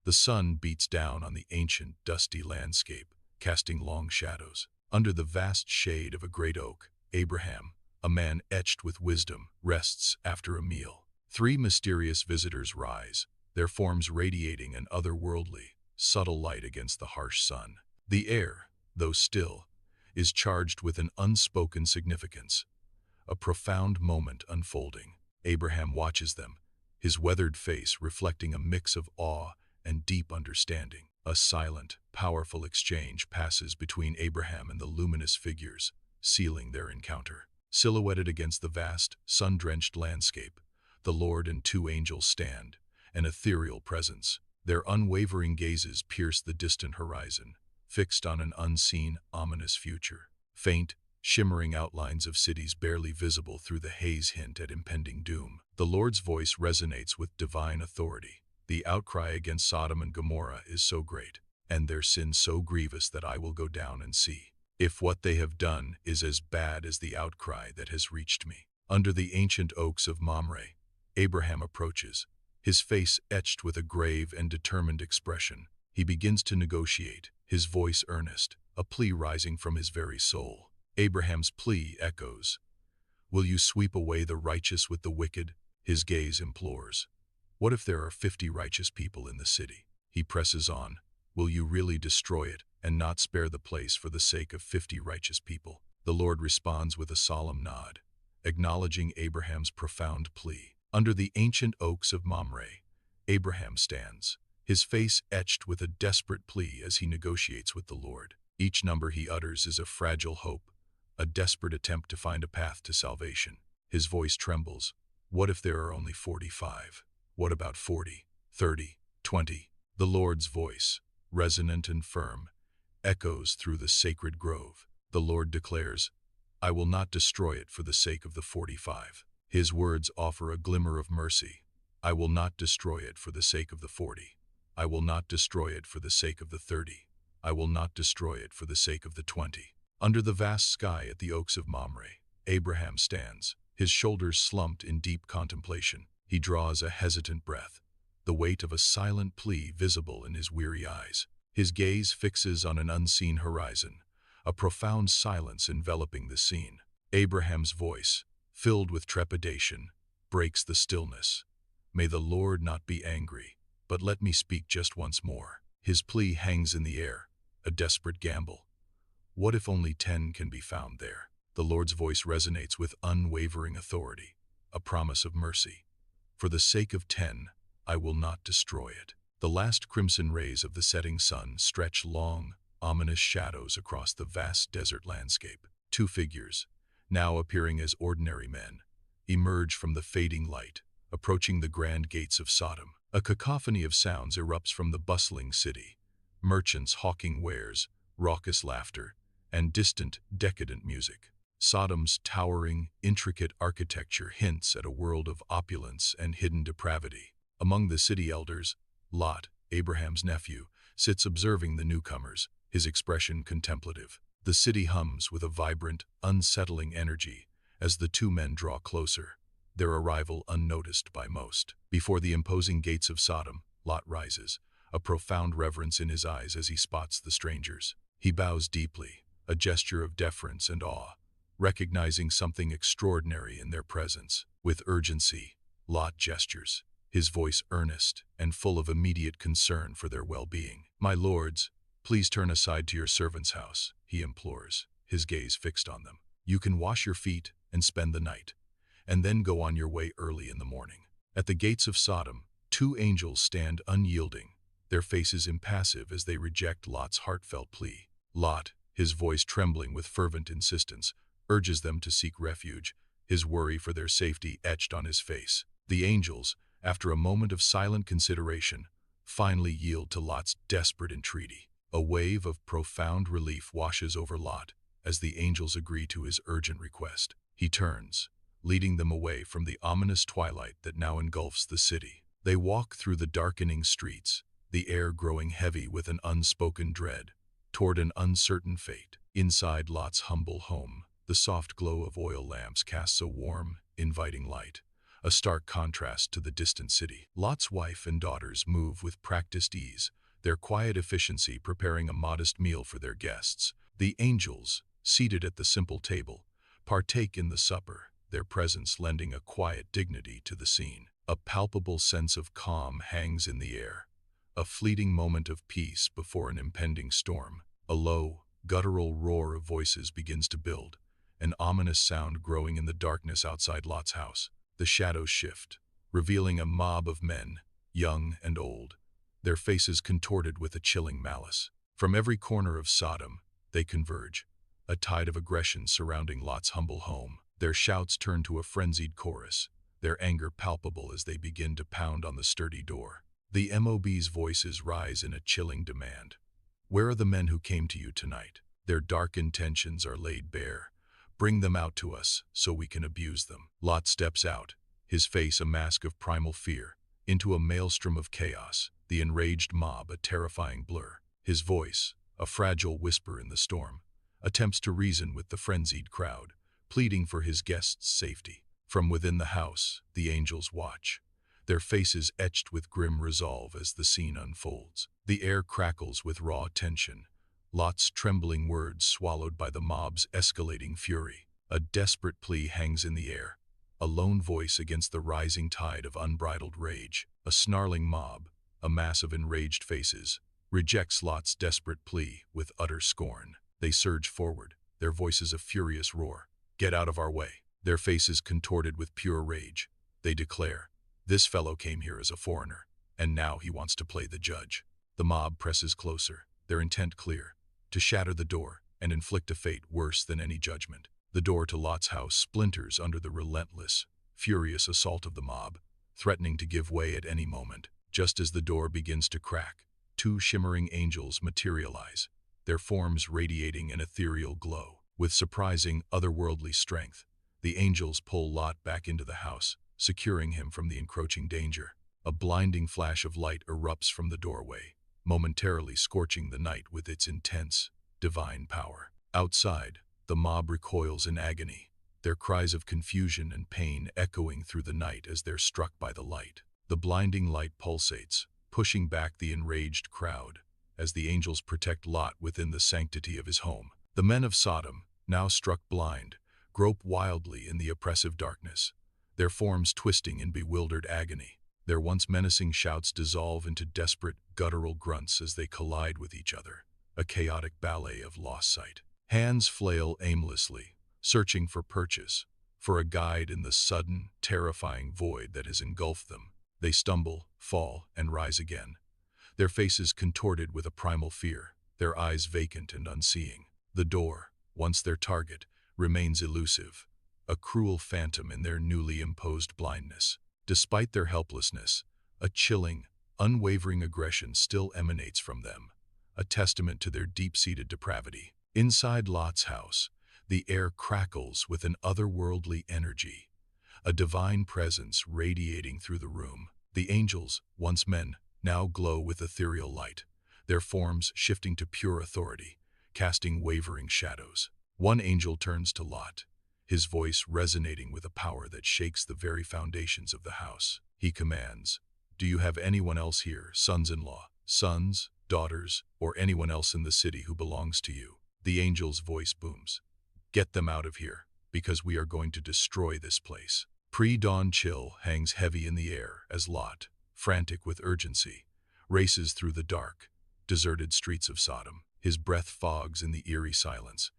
The sun beats down on the ancient, dusty landscape, casting long shadows. Under the vast shade of a great oak, Abraham, a man etched with wisdom, rests after a meal. Three mysterious visitors rise, their forms radiating an otherworldly, subtle light against the harsh sun. The air, though still, is charged with an unspoken significance, a profound moment unfolding. Abraham watches them, his weathered face reflecting a mix of awe and deep understanding. A silent, powerful exchange passes between Abraham and the luminous figures, sealing their encounter. Silhouetted against the vast, sun-drenched landscape, the Lord and two angels stand, an ethereal presence. Their unwavering gazes pierce the distant horizon, fixed on an unseen, ominous future. Faint, shimmering outlines of cities barely visible through the haze hint at impending doom. The Lord's voice resonates with divine authority. The outcry against Sodom and Gomorrah is so great, and their sin so grievous that I will go down and see if what they have done is as bad as the outcry that has reached me. Under the ancient oaks of Mamre, Abraham approaches, his face etched with a grave and determined expression. He begins to negotiate, his voice earnest, a plea rising from his very soul. Abraham's plea echoes, "Will you sweep away the righteous with the wicked?" His gaze implores, "What if there are 50 righteous people in the city?" He presses on, "Will you really destroy it and not spare the place for the sake of 50 righteous people?" The Lord responds with a solemn nod, acknowledging Abraham's profound plea. Under the ancient oaks of Mamre, Abraham stands, his face etched with a desperate plea as he negotiates with the Lord. Each number he utters is a fragile hope, a desperate attempt to find a path to salvation. His voice trembles. What if there are only 45? What about 40, 30, 20? The Lord's voice, resonant and firm, echoes through the sacred grove. The Lord declares, "I will not destroy it for the sake of the 45. His words offer a glimmer of mercy. "I will not destroy it for the sake of the 40. I will not destroy it for the sake of the 30. I will not destroy it for the sake of the 20. Under the vast sky at the oaks of Mamre, Abraham stands, his shoulders slumped in deep contemplation. He draws a hesitant breath, the weight of a silent plea visible in his weary eyes. His gaze fixes on an unseen horizon, a profound silence enveloping the scene. Abraham's voice, filled with trepidation, breaks the stillness. "May the Lord not be angry, but let me speak just once more." His plea hangs in the air, a desperate gamble. What if only 10 can be found there? The Lord's voice resonates with unwavering authority, a promise of mercy. "For the sake of 10, I will not destroy it." The last crimson rays of the setting sun stretch long, ominous shadows across the vast desert landscape. Two figures, now appearing as ordinary men, emerge from the fading light, approaching the grand gates of Sodom. A cacophony of sounds erupts from the bustling city, merchants hawking wares, raucous laughter, and distant, decadent music. Sodom's towering, intricate architecture hints at a world of opulence and hidden depravity. Among the city elders, Lot, Abraham's nephew, sits observing the newcomers, his expression contemplative. The city hums with a vibrant, unsettling energy as the two men draw closer, their arrival unnoticed by most. Before the imposing gates of Sodom, Lot rises, a profound reverence in his eyes as he spots the strangers. He bows deeply, a gesture of deference and awe, recognizing something extraordinary in their presence. With urgency, Lot gestures, his voice earnest and full of immediate concern for their well-being. "My lords, please turn aside to your servant's house," he implores, his gaze fixed on them. "You can wash your feet and spend the night, and then go on your way early in the morning." At the gates of Sodom, two angels stand unyielding, their faces impassive as they reject Lot's heartfelt plea. Lot, his voice trembling with fervent insistence, urges them to seek refuge, his worry for their safety etched on his face. The angels, after a moment of silent consideration, finally yield to Lot's desperate entreaty. A wave of profound relief washes over Lot as the angels agree to his urgent request. He turns, leading them away from the ominous twilight that now engulfs the city. They walk through the darkening streets, the air growing heavy with an unspoken dread, toward an uncertain fate. Inside Lot's humble home, the soft glow of oil lamps casts a warm, inviting light, a stark contrast to the distant city. Lot's wife and daughters move with practiced ease, their quiet efficiency preparing a modest meal for their guests. The angels, seated at the simple table, partake in the supper, their presence lending a quiet dignity to the scene. A palpable sense of calm hangs in the air, a fleeting moment of peace before an impending storm. A low, guttural roar of voices begins to build, an ominous sound growing in the darkness outside Lot's house. The shadows shift, revealing a mob of men, young and old, their faces contorted with a chilling malice. From every corner of Sodom, they converge, a tide of aggression surrounding Lot's humble home. Their shouts turn to a frenzied chorus, their anger palpable as they begin to pound on the sturdy door. The MOB's voices rise in a chilling demand. Where are the men who came to you tonight? Their dark intentions are laid bare. Bring them out to us so we can abuse them. Lot steps out, his face a mask of primal fear, into a maelstrom of chaos, the enraged mob a terrifying blur. His voice, a fragile whisper in the storm, attempts to reason with the frenzied crowd, pleading for his guests' safety. From within the house, the angels watch, their faces etched with grim resolve as the scene unfolds. The air crackles with raw tension, Lot's trembling words swallowed by the mob's escalating fury. A desperate plea hangs in the air, a lone voice against the rising tide of unbridled rage. A snarling mob, a mass of enraged faces, rejects Lot's desperate plea with utter scorn. They surge forward, their voices a furious roar. Get out of our way. Their faces contorted with pure rage, they declare, this fellow came here as a foreigner, and now he wants to play the judge. The mob presses closer, their intent clear, to shatter the door and inflict a fate worse than any judgment. The door to Lot's house splinters under the relentless, furious assault of the mob, threatening to give way at any moment. Just as the door begins to crack, two shimmering angels materialize, their forms radiating an ethereal glow. With surprising, otherworldly strength, the angels pull Lot back into the house, securing him from the encroaching danger. A blinding flash of light erupts from the doorway, momentarily scorching the night with its intense, divine power. Outside, the mob recoils in agony, their cries of confusion and pain echoing through the night as they're struck by the light. The blinding light pulsates, pushing back the enraged crowd, as the angels protect Lot within the sanctity of his home. The men of Sodom, now struck blind, grope wildly in the oppressive darkness, their forms twisting in bewildered agony. Their once menacing shouts dissolve into desperate, guttural grunts as they collide with each other, a chaotic ballet of lost sight. Hands flail aimlessly, searching for purchase, for a guide in the sudden, terrifying void that has engulfed them. They stumble, fall, and rise again, their faces contorted with a primal fear, their eyes vacant and unseeing. The door, once their target, remains elusive, a cruel phantom in their newly imposed blindness. Despite their helplessness, a chilling, unwavering aggression still emanates from them, a testament to their deep-seated depravity. Inside Lot's house, the air crackles with an otherworldly energy, a divine presence radiating through the room. The angels, once men, now glow with ethereal light, their forms shifting to pure authority, casting wavering shadows. One angel turns to Lot, his voice resonating with a power that shakes the very foundations of the house. He commands, "Do you have anyone else here, sons-in-law, sons, daughters, or anyone else in the city who belongs to you?" The angel's voice booms, "Get them out of here, because we are going to destroy this place." Pre-dawn chill hangs heavy in the air as Lot, frantic with urgency, races through the dark, deserted streets of Sodom. His breath fogs in the eerie silence,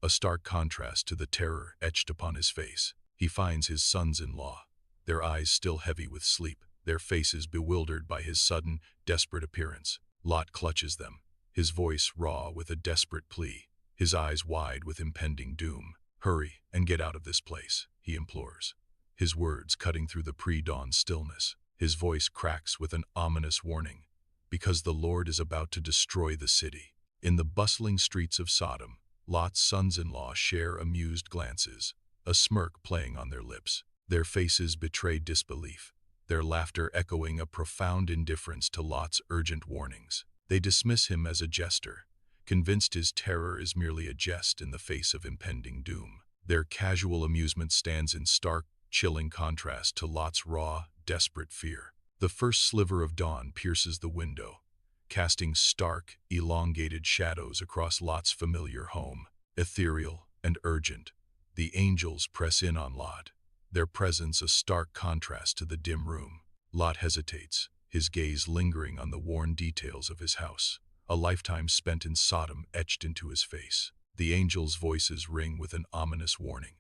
a stark contrast to the terror etched upon his face. He finds his sons-in-law, their eyes still heavy with sleep, their faces bewildered by his sudden, desperate appearance. Lot clutches them, his voice raw with a desperate plea, his eyes wide with impending doom. "Hurry and get out of this place," he implores, his words cutting through the pre-dawn stillness. His voice cracks with an ominous warning, because the Lord is about to destroy the city. In the bustling streets of Sodom, Lot's sons-in-law share amused glances, a smirk playing on their lips. Their faces betray disbelief, their laughter echoing a profound indifference to Lot's urgent warnings. They dismiss him as a jester, convinced his terror is merely a jest in the face of impending doom. Their casual amusement stands in stark, chilling contrast to Lot's raw, desperate fear. The first sliver of dawn pierces the window, casting stark, elongated shadows across Lot's familiar home. Ethereal and urgent, the angels press in on Lot, their presence a stark contrast to the dim room. Lot hesitates, his gaze lingering on the worn details of his house, a lifetime spent in Sodom etched into his face. The angels' voices ring with an ominous warning.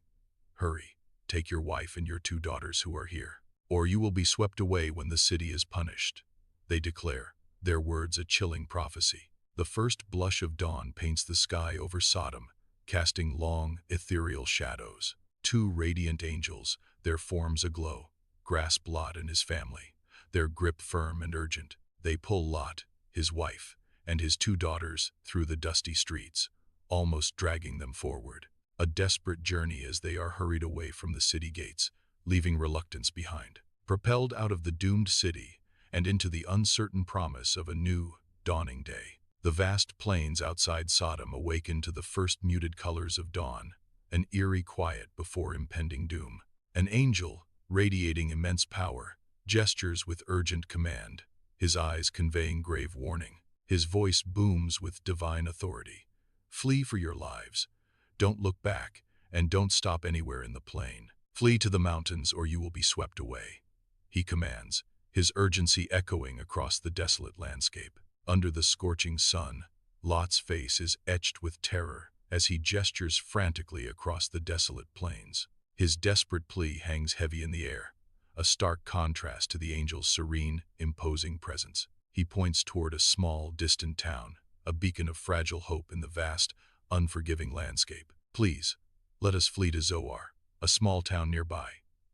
Hurry, take your wife and your 2 daughters who are here, or you will be swept away when the city is punished. They declare, their words a chilling prophecy. The first blush of dawn paints the sky over Sodom, casting long, ethereal shadows. 2 radiant angels, their forms aglow, grasp Lot and his family, their grip firm and urgent. They pull Lot, his wife, and his 2 daughters through the dusty streets, almost dragging them forward. A desperate journey as they are hurried away from the city gates, leaving reluctance behind. Propelled out of the doomed city and into the uncertain promise of a new, dawning day. The vast plains outside Sodom awaken to the first muted colors of dawn, an eerie quiet before impending doom. An angel, radiating immense power, gestures with urgent command, his eyes conveying grave warning. His voice booms with divine authority. Flee for your lives. Don't look back, and don't stop anywhere in the plain. Flee to the mountains or you will be swept away, he commands, his urgency echoing across the desolate landscape. Under the scorching sun, Lot's face is etched with terror as he gestures frantically across the desolate plains. His desperate plea hangs heavy in the air, a stark contrast to the angel's serene, imposing presence. He points toward a small, distant town, a beacon of fragile hope in the vast, unforgiving landscape. Please, let us flee to Zoar, a small town nearby,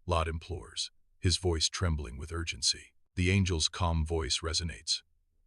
Lot implores, his voice trembling with urgency. The angel's calm voice resonates.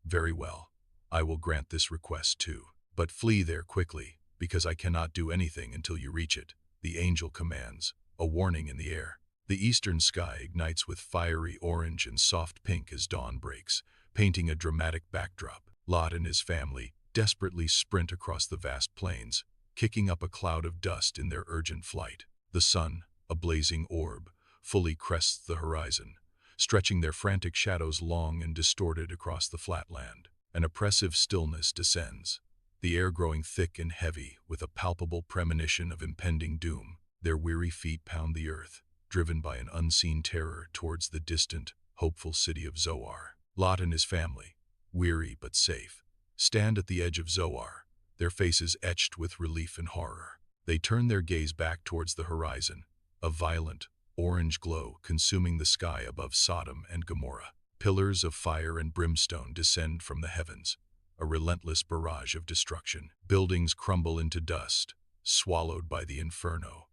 Very well, I will grant this request too. But flee there quickly, because I cannot do anything until you reach it, the angel commands, a warning in the air. The eastern sky ignites with fiery orange and soft pink as dawn breaks, painting a dramatic backdrop. Lot and his family desperately sprint across the vast plains, kicking up a cloud of dust in their urgent flight. The sun, a blazing orb, fully crests the horizon, stretching their frantic shadows long and distorted across the flat land. An oppressive stillness descends, the air growing thick and heavy with a palpable premonition of impending doom. Their weary feet pound the earth, driven by an unseen terror towards the distant, hopeful city of Zoar. Lot and his family, weary but safe, stand at the edge of Zoar, their faces etched with relief and horror. They turn their gaze back towards the horizon, a violent, orange glow consuming the sky above Sodom and Gomorrah. Pillars of fire and brimstone descend from the heavens, a relentless barrage of destruction. Buildings crumble into dust, swallowed by the inferno,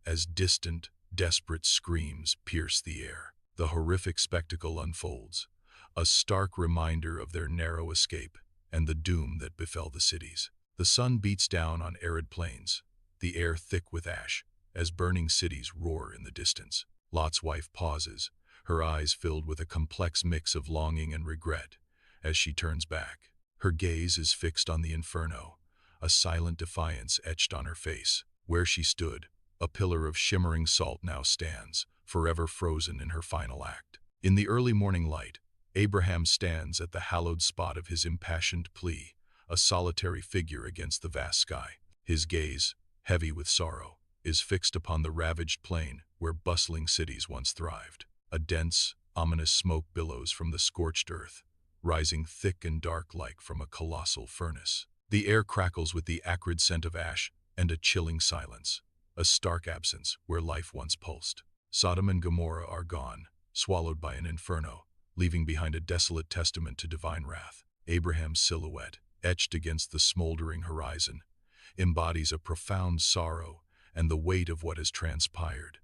as distant, desperate screams pierce the air. The horrific spectacle unfolds, a stark reminder of their narrow escape and the doom that befell the cities. The sun beats down on arid plains, the air thick with ash, as burning cities roar in the distance. Lot's wife pauses, her eyes filled with a complex mix of longing and regret, as she turns back. Her gaze is fixed on the inferno, a silent defiance etched on her face. Where she stood, a pillar of shimmering salt now stands, forever frozen in her final act. In the early morning light, Abraham stands at the hallowed spot of his impassioned plea, a solitary figure against the vast sky. His gaze, heavy with sorrow, is fixed upon the ravaged plain where bustling cities once thrived. A dense, ominous smoke billows from the scorched earth, rising thick and dark like from a colossal furnace. The air crackles with the acrid scent of ash and a chilling silence, a stark absence where life once pulsed. Sodom and Gomorrah are gone, swallowed by an inferno, leaving behind a desolate testament to divine wrath. Abraham's silhouette, etched against the smoldering horizon, embodies a profound sorrow and the weight of what has transpired.